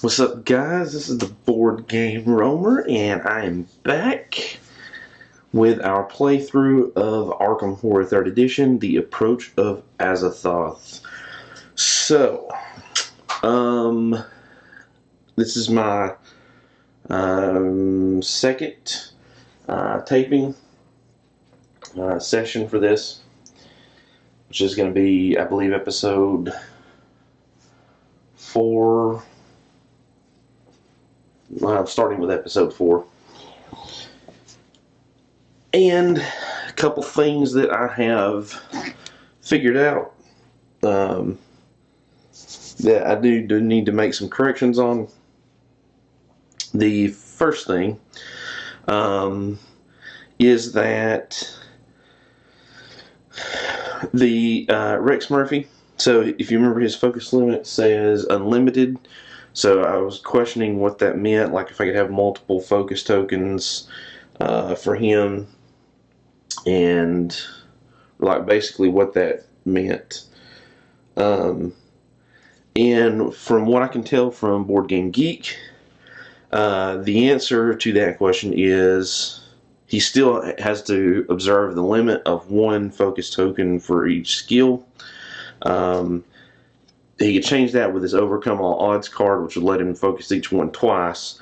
What's up, guys? This is the Board Game Roamer, and I am back with our playthrough of Arkham Horror 3rd Edition, The Approach of Azathoth. So, this is my second taping session for this, which is going to be, I believe, episode 4. Starting with episode 4. And a couple things that I have figured out that I do need to make some corrections on. The first thing is that the Rex Murphy, so if you remember, his focus limit says unlimited. So I was questioning what that meant, like if I could have multiple focus tokens for him, and like basically what that meant. And from what I can tell from Board Game Geek, the answer to that question is he still has to observe the limit of 1 focus token for each skill. He could change that with his Overcome All Odds card, which would let him focus each one twice.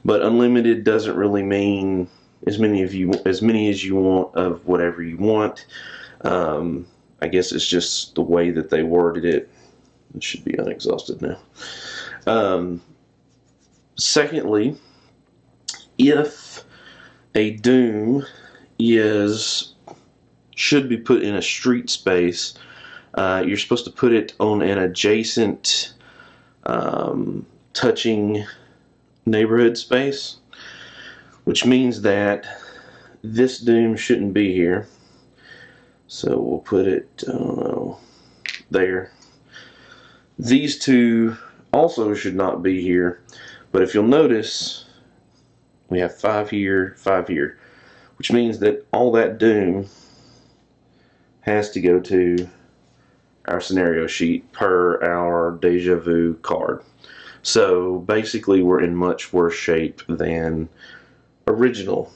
But unlimited doesn't really mean as many as you want of whatever you want. I guess it's just the way that they worded it. It should be unexhausted now. Secondly, if a Doom should be put in a street space, you're supposed to put it on an adjacent touching neighborhood space, which means that this Doom shouldn't be here. So we'll put it, I don't know, there. These two also should not be here, but if you'll notice, we have 5 here, 5 here, which means that all that Doom has to go to our scenario sheet per our Deja Vu card. So basically we're in much worse shape than original.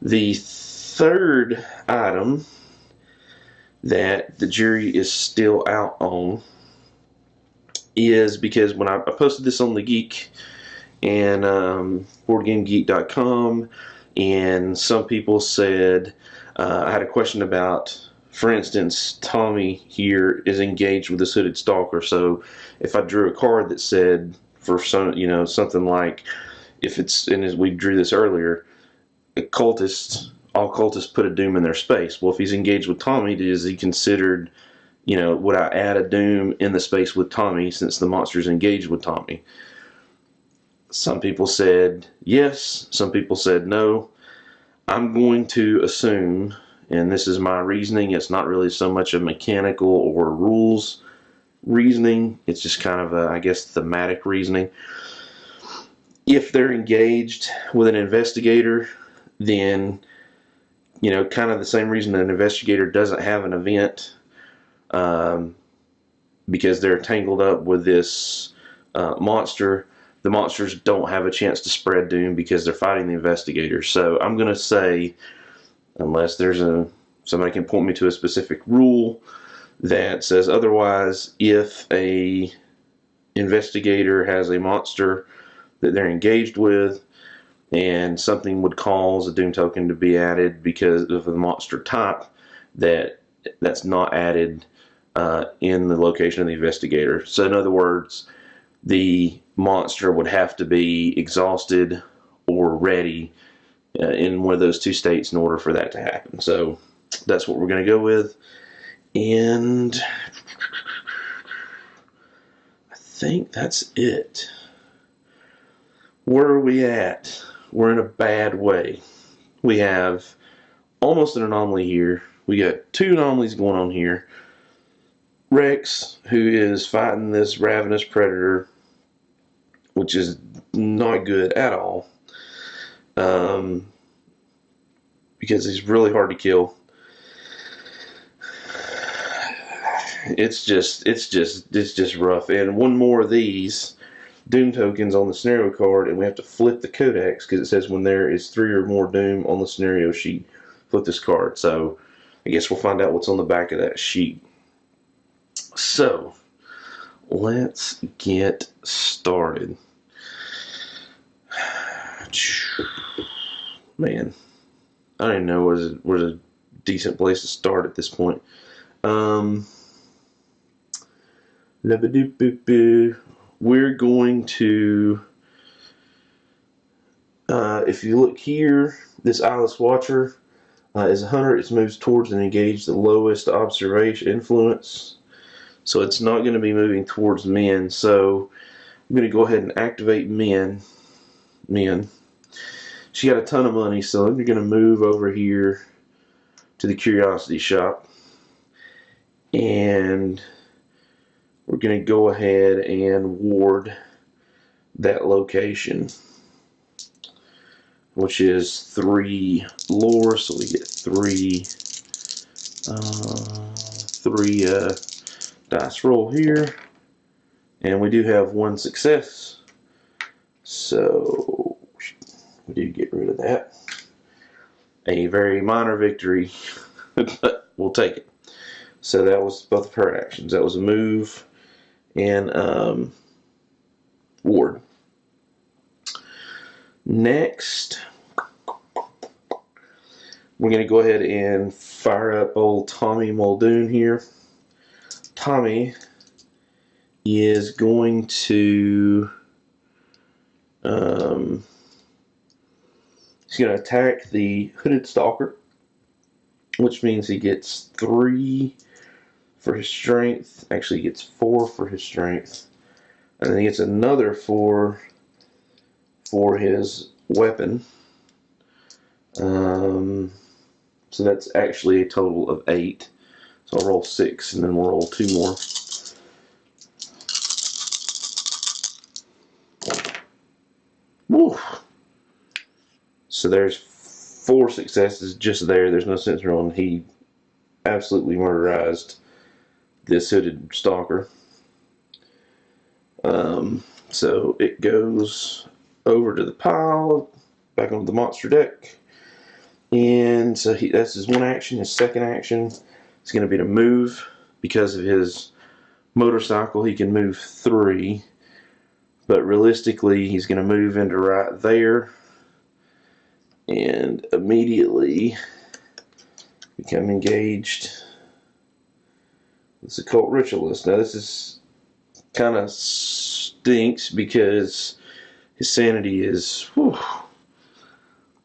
The third item that the jury is still out on is because when I posted this on the Geek and BoardGameGeek.com, and some people said, I had a question about, for instance, Tommy here is engaged with this hooded stalker. So if I drew a card that said, for some, something like, if it's, and as we drew this earlier, all cultists put a Doom in their space. Well, if he's engaged with Tommy, is he considered, would I add a Doom in the space with Tommy since the monster's engaged with Tommy? Some people said yes, some people said no. I'm going to assume, and this is my reasoning, it's not really so much a mechanical or rules reasoning, it's just kind of a, I guess, thematic reasoning. If they're engaged with an investigator, then, kind of the same reason an investigator doesn't have an event, because they're tangled up with this monster. The monsters don't have a chance to spread Doom because they're fighting the investigator. So I'm going to say, unless there's somebody can point me to a specific rule that says otherwise, if a investigator has a monster that they're engaged with and something would cause a Doom token to be added because of the monster type, that's not added in the location of the investigator. So in other words, the monster would have to be exhausted or ready in one of those two states in order for that to happen. So that's what we're going to go with. And I think that's it. Where are we at? We're in a bad way. We have almost an anomaly here. We got 2 anomalies going on here. Rex, who is fighting this ravenous predator, which is not good at all, because he's really hard to kill. It's just rough. And one more of these, Doom tokens on the scenario card, and we have to flip the codex because it says when there is 3 or more Doom on the scenario sheet, flip this card. So I guess we'll find out what's on the back of that sheet. So let's get started. Man, I don't even know where's a decent place to start at this point. We're going to, if you look here, this eyeless watcher is a hunter. It moves towards and engage the lowest observation influence. So it's not going to be moving towards men. So I'm going to go ahead and activate men. She got a ton of money, so I'm going to move over here to the curiosity shop. And we're going to go ahead and ward that location, which is 3 lore. So we get 3 dice roll here, and we do have 1 success, so we do get rid of that. A very minor victory, but we'll take it. So that was both of her actions. That was a move and ward. Next, we're going to go ahead and fire up old Tommy Muldoon here. Tommy is going to he's going to attack the Hooded Stalker, which means he gets 3 for his strength. Actually, he gets 4 for his strength, and then he gets another 4 for his weapon. So that's actually a total of 8. So I'll roll 6, and then we'll roll 2 more. Woo. So there's 4 successes just there. There's no sense in rolling. He absolutely murderized this Hooded Stalker. So it goes over to the pile, back onto the monster deck. And so that's his 1 action. His 2nd action is going to be to move. Because of his motorcycle, he can move 3. But realistically, he's going to move into right there and immediately become engaged with the occult ritualist. Now this is kind of stinks because his sanity is,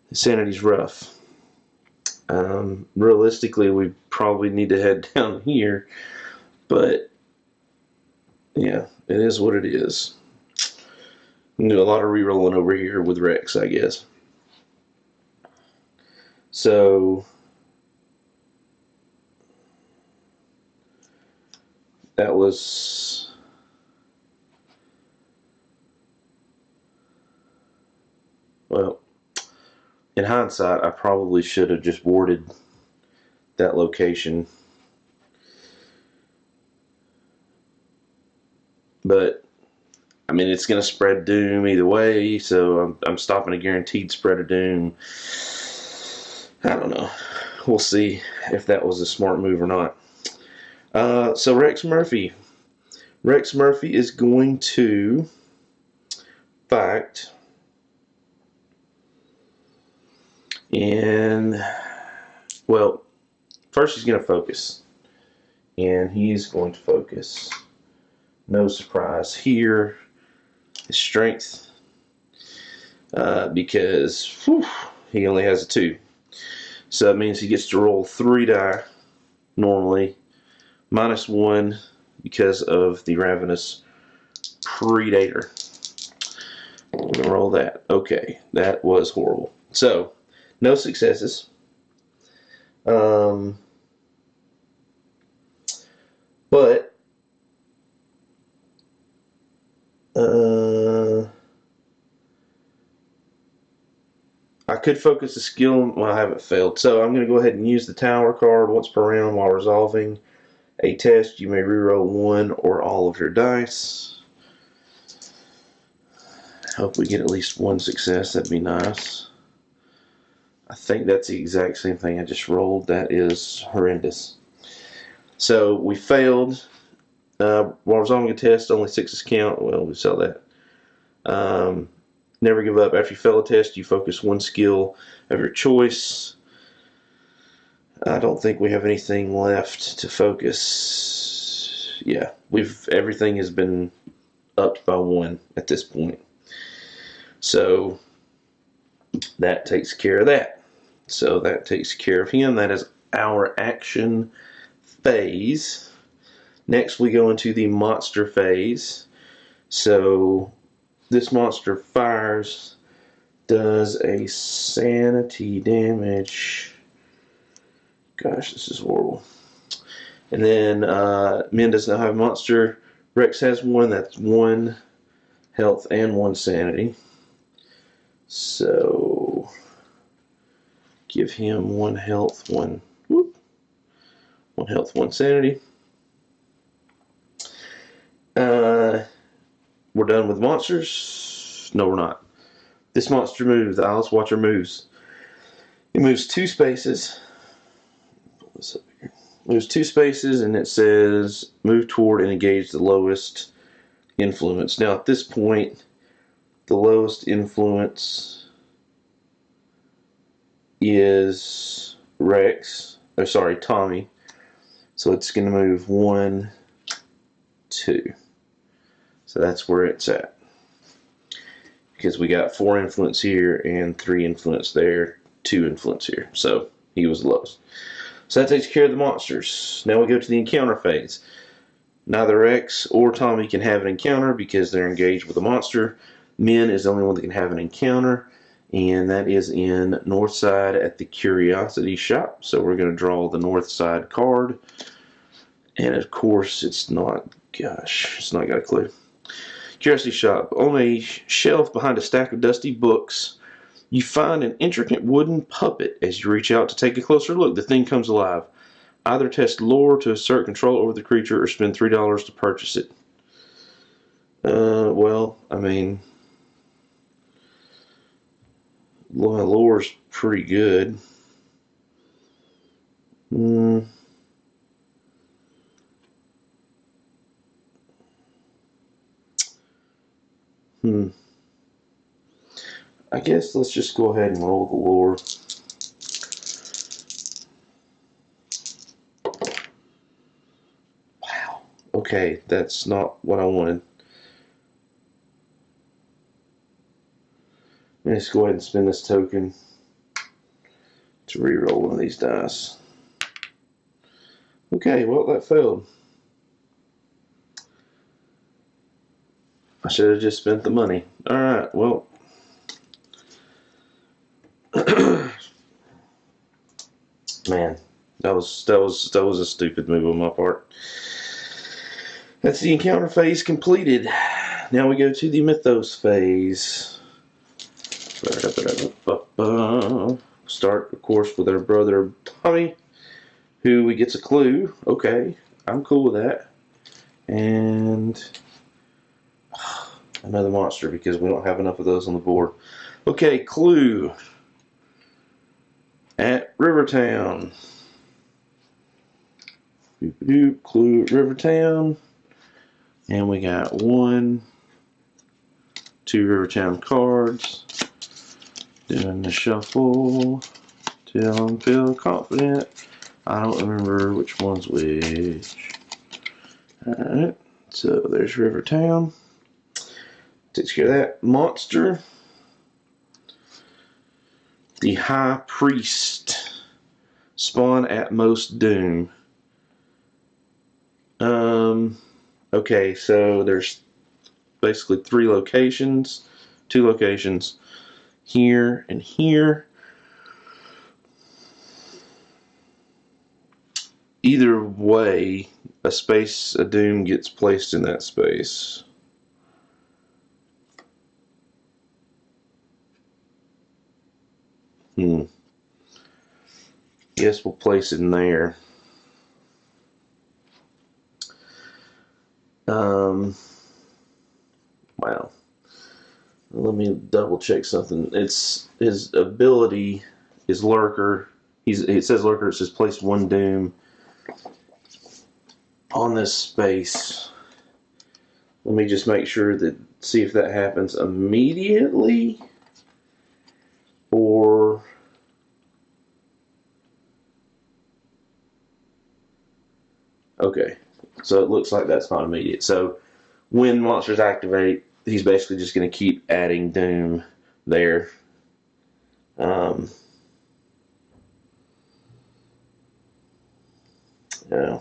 his sanity's rough. Realistically, we probably need to head down here, but yeah, it is what it is. We do a lot of re-rolling over here with Rex, I guess. So that was well, in hindsight, I probably should have just warded that location. But I mean, it's going to spread doom either way, so I'm stopping a guaranteed spread of doom. I don't know. We'll see if that was a smart move or not. So Rex Murphy. Rex Murphy is going to fight. And, well, first he's going to focus. And he's going to focus. No surprise here. His strength. Because he only has a 2. So that means he gets to roll 3 die normally. -1 because of the Ravenous Predator. We're going to roll that. Okay, that was horrible. So, no successes. But I could focus a skill. Well, I haven't failed. So I'm going to go ahead and use the Tower card once per round while resolving a test. You may reroll 1 or all of your dice. Hope we get at least one success. That'd be nice. I think that's the exact same thing I just rolled. That is horrendous. So we failed. Resolving a test, only 6s count. Well, we saw that. Never give up. After you fail a test, you focus one skill of your choice. I don't think we have anything left to focus. Yeah, everything has been upped by 1 at this point. So that takes care of that. So that takes care of him. That is our action phase. Next we go into the monster phase. So this monster fires, does a sanity damage. Gosh, this is horrible. And then Min does not have a monster. Rex has 1. That's 1 health and 1 sanity. So give him 1 health, 1 health, 1 sanity. We're done with monsters. No, we're not. This monster moves. The Alice Watcher moves. It moves 2 spaces. Pull this up here. Moves 2 spaces, and it says move toward and engage the lowest influence. Now, at this point, the lowest influence is Rex. Oh, sorry, Tommy. So it's going to move 1, 2. So that's where it's at. Because we got 4 influence here and 3 influence there, 2 influence here. So he was the lowest. So that takes care of the monsters. Now we go to the encounter phase. Neither Rex or Tommy can have an encounter because they're engaged with a monster. Min is the only one that can have an encounter, and that is in North Side at the Curiosity Shop. So we're going to draw the North Side card. And of course, it's not got a clue. Curiosity Shop. On a shelf behind a stack of dusty books, you find an intricate wooden puppet. As you reach out to take a closer look, the thing comes alive. Either test lore to assert control over the creature or spend $3 to purchase it. Well, I mean, lore's pretty good. I guess let's just go ahead and roll the lore. Wow. Okay, that's not what I wanted. Let's go ahead and spend this token to reroll one of these dice. Okay, well, that failed. I should have just spent the money. Alright, well. Man, that was a stupid move on my part. That's the encounter phase completed. Now we go to the mythos phase. Start, of course, with our brother Tommy, who gets a clue. Okay, I'm cool with that. And another monster because we don't have enough of those on the board. Okay, clue. At Rivertown. Clue at Rivertown. And we got 1, 2 Rivertown cards. Doing the shuffle till I feel confident. I don't remember which one's which. Alright, so there's Rivertown. Takes care of that. Monster. The High Priest. Spawn at most doom. Okay, so there's basically 3 locations. 2 locations. Here and here. Either way, a doom gets placed in that space. Guess we'll place it in there. Wow. Let me double check something. It's his ability is Lurker. It says Lurker. It says place 1 Doom on this space. Let me just make sure that, see if that happens immediately or. Okay, so it looks like that's not immediate. So when monsters activate, he's basically just going to keep adding Doom there. Yeah.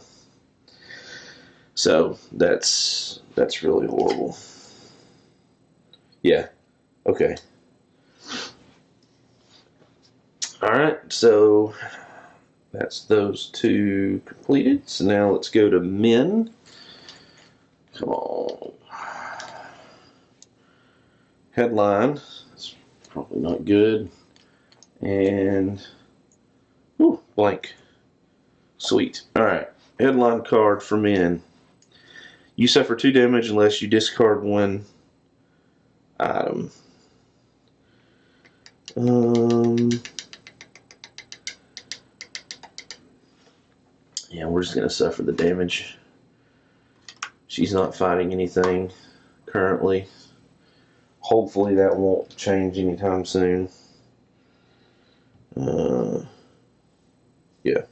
So that's really horrible. Yeah. Okay. All right. So that's those 2 completed. So now let's go to men. Come on. Headline. It's probably not good. And blank. Sweet. All right. Headline card for men. You suffer 2 damage unless you discard 1 item. Yeah, we're just going to suffer the damage. She's not fighting anything currently. Hopefully that won't change anytime soon. Yeah.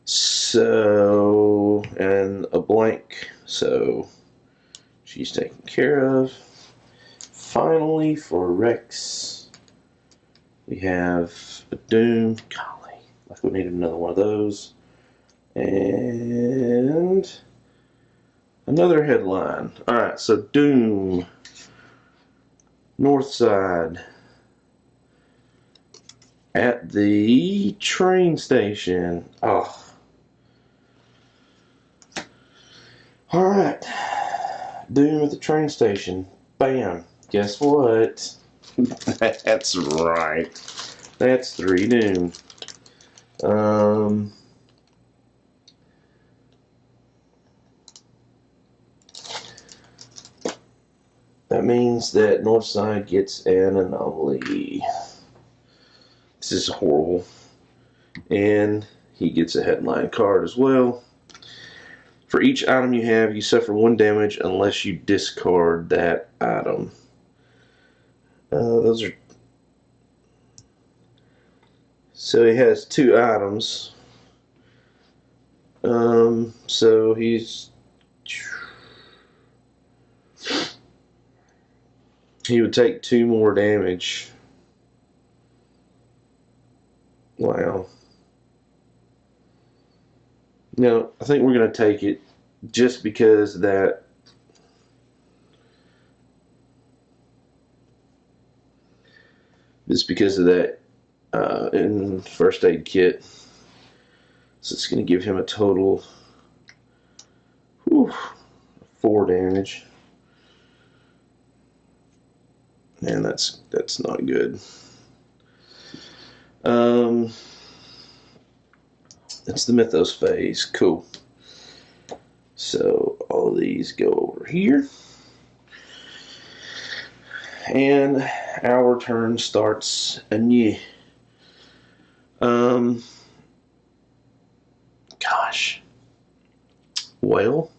So, and a blank. So, she's taken care of. Finally, for Rex, we have a Doom. Golly, like we needed another one of those. And another headline. Alright, so Doom. North side. At the train station. Oh. Alright. Doom at the train station. Bam. Guess what? That's right. That's 3 Doom. That means that Northside gets an anomaly. This is horrible. And he gets a headline card as well. For each item you have, you suffer 1 damage unless you discard that item. Those are. So he has 2 items. So he would take 2 more damage. Wow. No, I think we're going to take it just because that. Just because of that in first aid kit. So it's going to give him a total 4 damage. And that's not good. It's the Mythos phase. Cool. So all of these go over here. And our turn starts anew. Gosh. Well,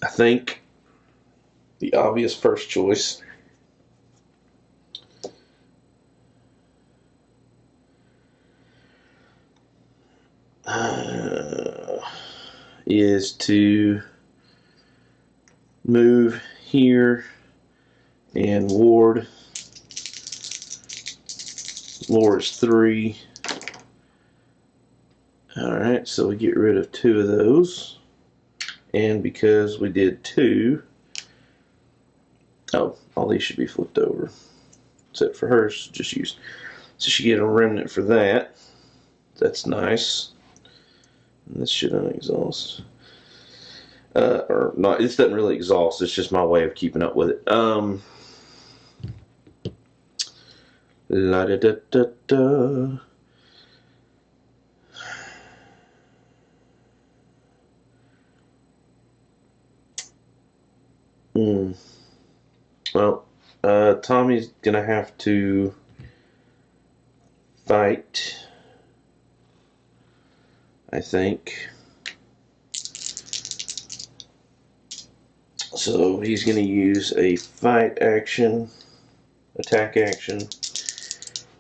I think the obvious first choice is to move here and ward. Ward is 3. Alright, so we get rid of 2 of those. And because we did 2, all these should be flipped over. Except for hers, just used. So she get a remnant for that. That's nice. And this should unexhaust. Or not, this doesn't really exhaust, it's just my way of keeping up with it. La da da da da. Hmm. Well, Tommy's gonna have to fight, I think. So he's gonna use a fight action, attack action,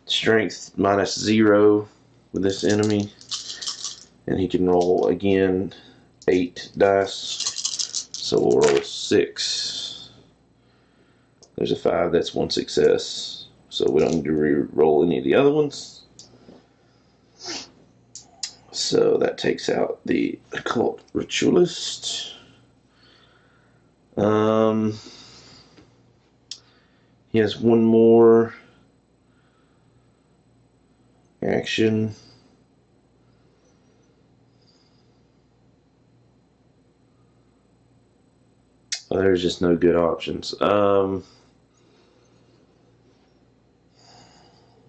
strength -0 with this enemy, and he can roll again 8 dice. So we'll roll 6. There's a 5, that's 1 success. So we don't need to re-roll any of the other ones. So that takes out the occult ritualist. He has one more action. There's just no good options.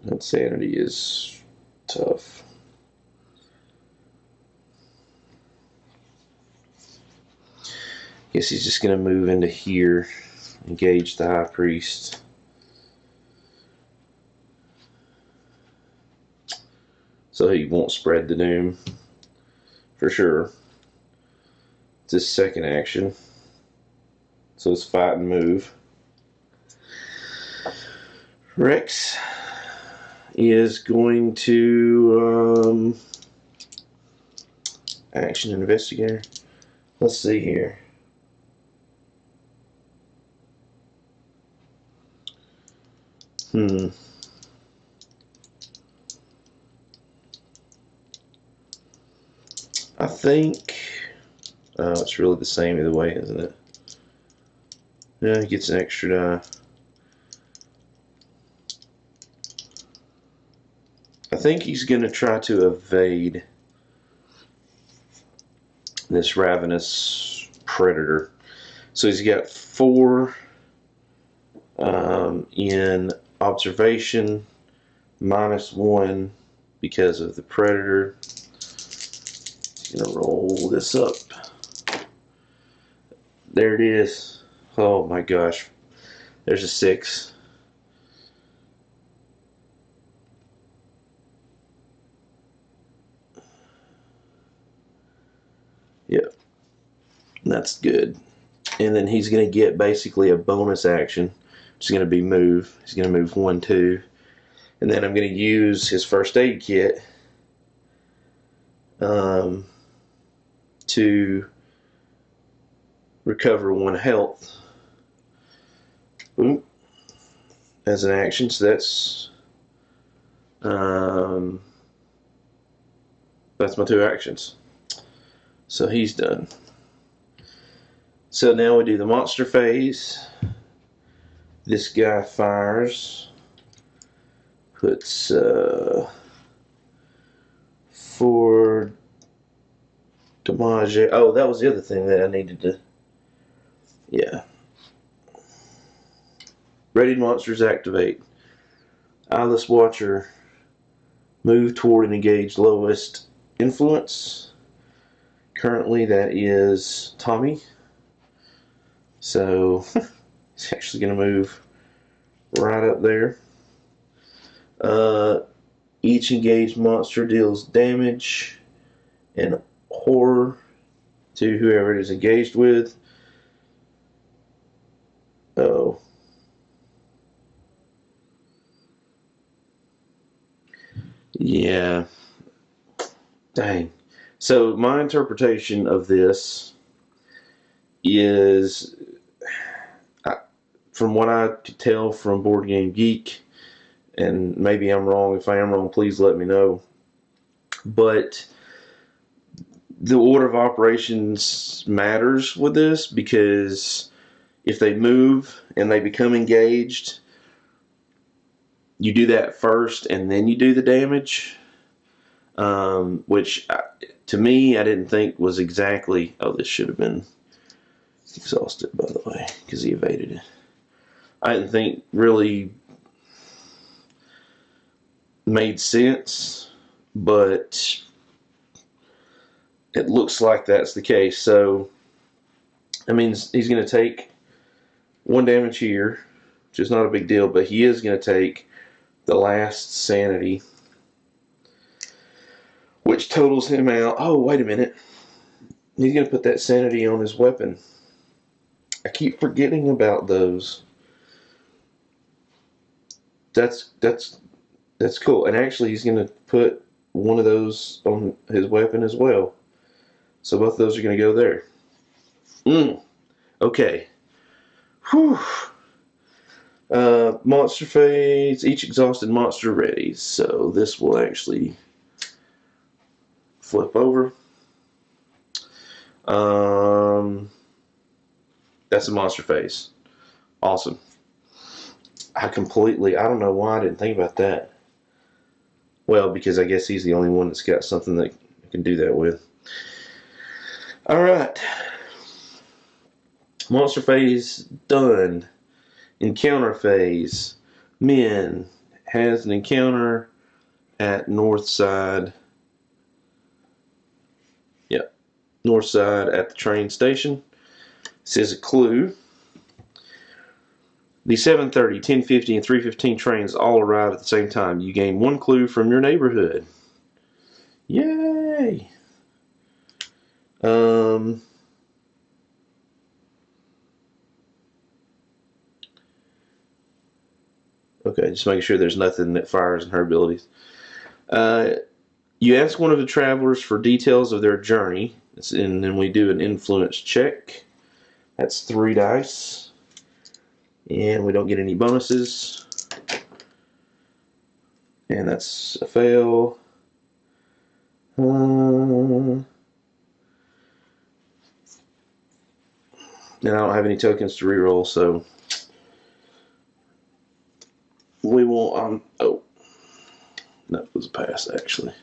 Insanity is tough. Guess he's just going to move into here, engage the High Priest. So he won't spread the doom, for sure. It's his second action. So it's fight and move. Rex is going to action investigator. Let's see here. I think it's really the same either way, isn't it? Yeah, he gets an extra die. I think he's going to try to evade this ravenous predator. So he's got 4 in observation, -1 because of the predator. He's going to roll this up. There it is. Oh my gosh. There's a 6. Yep. That's good. And then he's going to get basically a bonus action. It's going to be move. He's going to move 1, 2. And then I'm going to use his first aid kit to recover 1 health. Boom. As an action. So that's my 2 actions. So he's done. So now we do the monster phase. This guy fires. Puts 4 damage. Oh, that was the other thing that I needed to. Yeah. Ready monsters activate. Eyeless Watcher. Move toward and engage lowest influence. Currently that is Tommy. So he's actually going to move right up there. Each engaged monster deals damage and horror to whoever it is engaged with. Oh. Yeah. Dang. So my interpretation of this is, from what I could tell from Board Game Geek, and maybe I'm wrong. If I am wrong, please let me know. But the order of operations matters with this, because if they move and they become engaged, you do that first and then you do the damage, which to me I didn't think was exactly. Oh, this should have been exhausted, by the way, because he evaded it. I didn't think really made sense, but it looks like that's the case. So that means he's going to take 1 damage here, which is not a big deal, but he is going to take the last sanity, which totals him out. Oh, wait a minute. He's going to put that sanity on his weapon. I keep forgetting about those. That's cool. And actually, he's going to put one of those on his weapon as well. So both of those are going to go there. Okay. Whew. Monster phase. Each exhausted monster ready. So this will actually flip over. That's a monster phase. Awesome. I don't know why I didn't think about that. Well, because I guess he's the only one that's got something that can do that with. Alright. Monster phase done. Encounter phase. Min has an encounter at north side. Yep. North side at the train station. Says a clue. The 7:30, 10:50, and 3:15 trains all arrive at the same time. You gain 1 clue from your neighborhood. Yay! Okay, just making sure there's nothing that fires in her abilities. You ask one of the travelers for details of their journey, and then we do an influence check. That's 3 dice. And we don't get any bonuses. And that's a fail. And I don't have any tokens to reroll, so we won't. Oh, that was a pass, actually.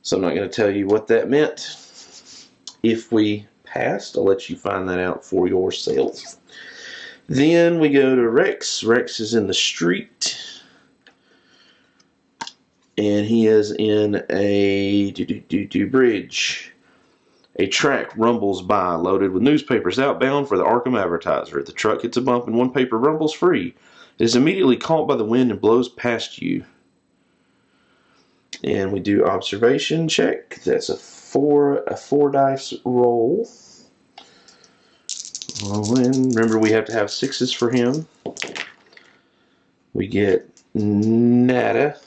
So I'm not going to tell you what that meant. If we passed, I'll let you find that out for yourself. Then we go to Rex. Rex is in the street. And he is in a bridge. A track rumbles by, loaded with newspapers outbound for the Arkham Advertiser. The truck hits a bump and one paper rumbles free. It is immediately caught by the wind and blows past you. And we do observation check. That's a 4 dice roll. Remember, we have to have 6s for him. We get nada.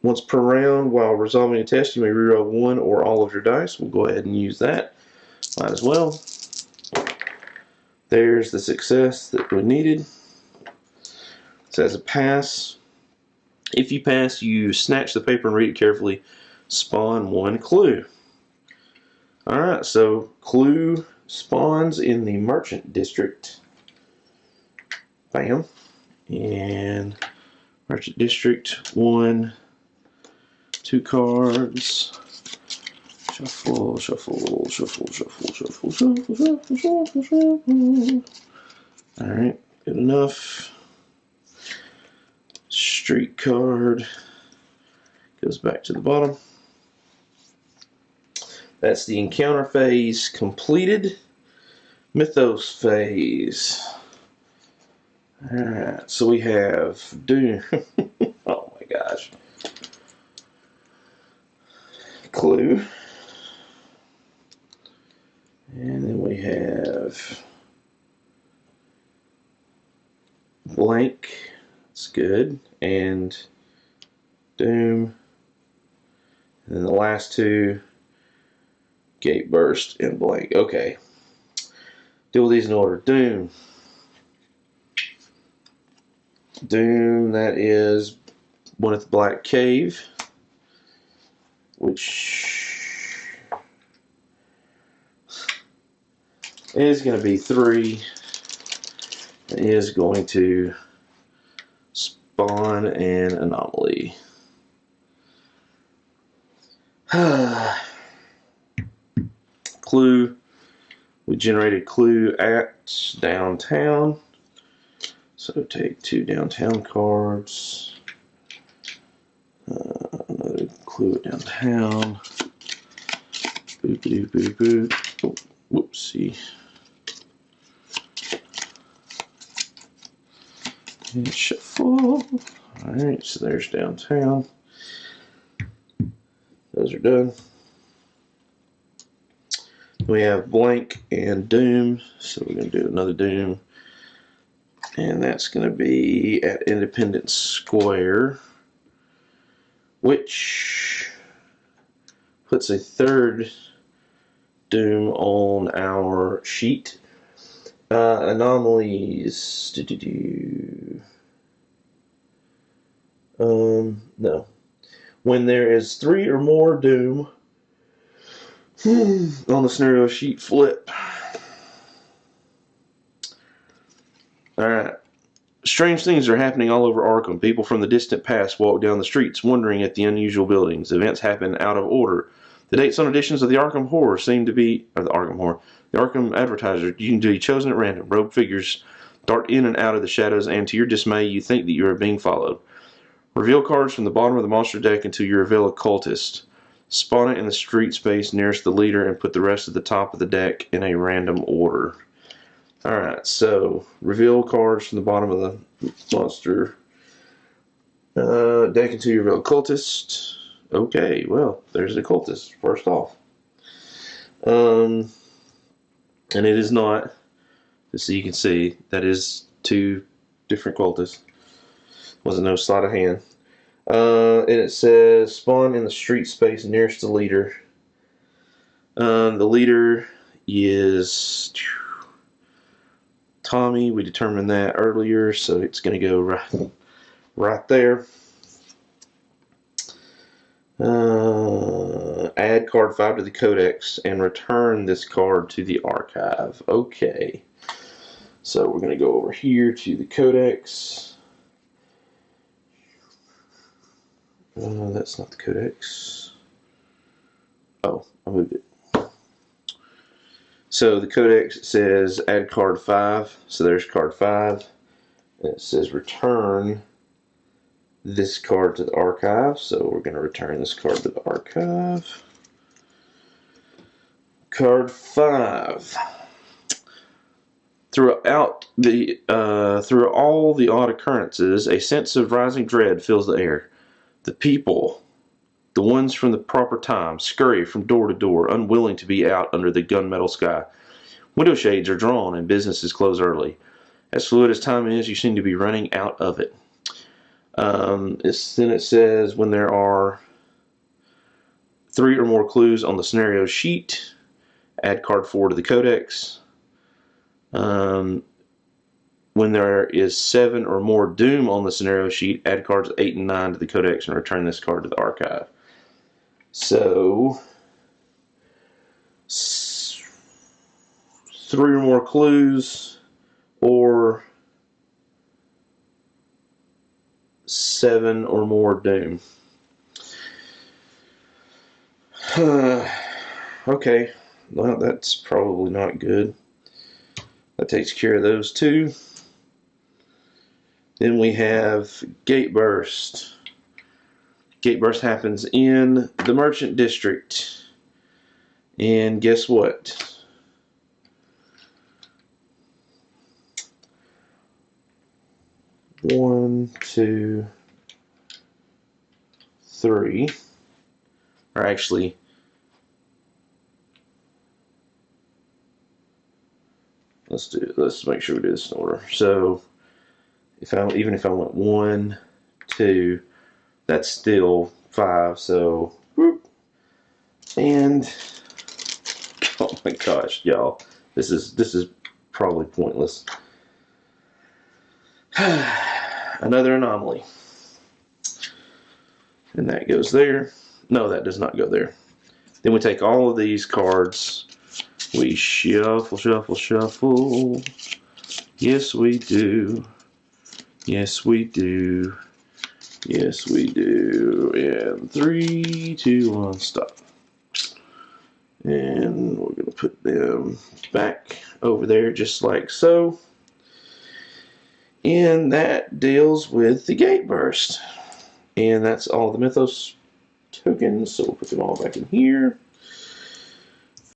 Once per round, while resolving a test, you may reroll 1 or all of your dice. We'll go ahead and use that. Might as well. There's the success that we needed. So as a pass, if you pass, you snatch the paper and read it carefully. Spawn 1 clue. Alright, so clue spawns in the merchant district. Bam. And merchant district 1, 2 cards. Shuffle, shuffle, shuffle, shuffle, shuffle, shuffle, shuffle, shuffle, shuffle. Alright, good enough. Street card goes back to the bottom. That's the encounter phase completed. Mythos phase. Alright, so we have Doom. Oh my gosh. Clue. And then we have Blank. That's good. And Doom. And then the last 2, Gate Burst and Blank. Okay. Deal with these in order. Doom. Doom, that is one at the Black Cave, which is going to be 3. It is going to spawn an anomaly. Clue. We generated clue at downtown. So take 2 downtown cards. Another clue at downtown. Boop, boop, boop, boop. Oh, whoopsie. And shuffle. Alright, so there's downtown. Those are done. We have blank and doom, so we're going to do another doom. And that's going to be at Independence Square, which puts a third doom on our sheet. Anomalies. No. When there is 3 or more doom on the scenario sheet, flip. Alright. Strange things are happening all over Arkham. People from the distant past walk down the streets, wondering at the unusual buildings. Events happen out of order. The dates on editions of the Arkham Horror seem to be, or the Arkham Horror, the Arkham Advertiser, you can be chosen at random. Robed figures dart in and out of the shadows, and to your dismay, you think that you are being followed. Reveal cards from the bottom of the monster deck until you reveal a cultist. Spawn it in the street space nearest the leader and put the rest at the top of the deck in a random order. Alright, so reveal cards from the bottom of the monster deck until you reveal a cultist. Okay, well, there's the cultist, first off. And it is not, just so you can see, that is 2 different cultists. Wasn't no sleight of hand. And it says spawn in the street space nearest the leader. The leader is Tommy. We determined that earlier, so it's going to go right there. Add card 5 to the codex and return this card to the archive. Okay. So we're going to go over here to the codex. That's not the codex. Oh, I moved it. So the codex says add card 5. So there's card 5. And it says return this card to the archive. So we're going to return this card to the archive. Card 5. Through all the odd occurrences, a sense of rising dread fills the air. The people, the ones from the proper time, scurry from door to door, unwilling to be out under the gunmetal sky. Window shades are drawn and businesses close early. As fluid as time is, you seem to be running out of it. Then it says when there are 3 or more clues on the scenario sheet, add card 4 to the codex. When there is 7 or more doom on the scenario sheet, add cards 8 and 9 to the codex and return this card to the archive. So 3 or more clues or 7 or more doom. Okay, well, that's probably not good. That takes care of those 2. Then we have Gate Burst. Gate Burst happens in the Merchant District. And guess what? One, two, 3. Or actually, let's make sure we do this in order. So even if I went 1, 2, that's still 5. So whoop. And oh my gosh, y'all, this is probably pointless. Another anomaly. And that goes there. No, that does not go there. Then we take all of these cards. We shuffle, shuffle, shuffle. Yes, we do. Yes, we do. Yes, we do. And 3, 2, 1, stop. And we're going to put them back over there just like so. And that deals with the Gate Burst. And that's all the Mythos tokens. So we'll put them all back in here.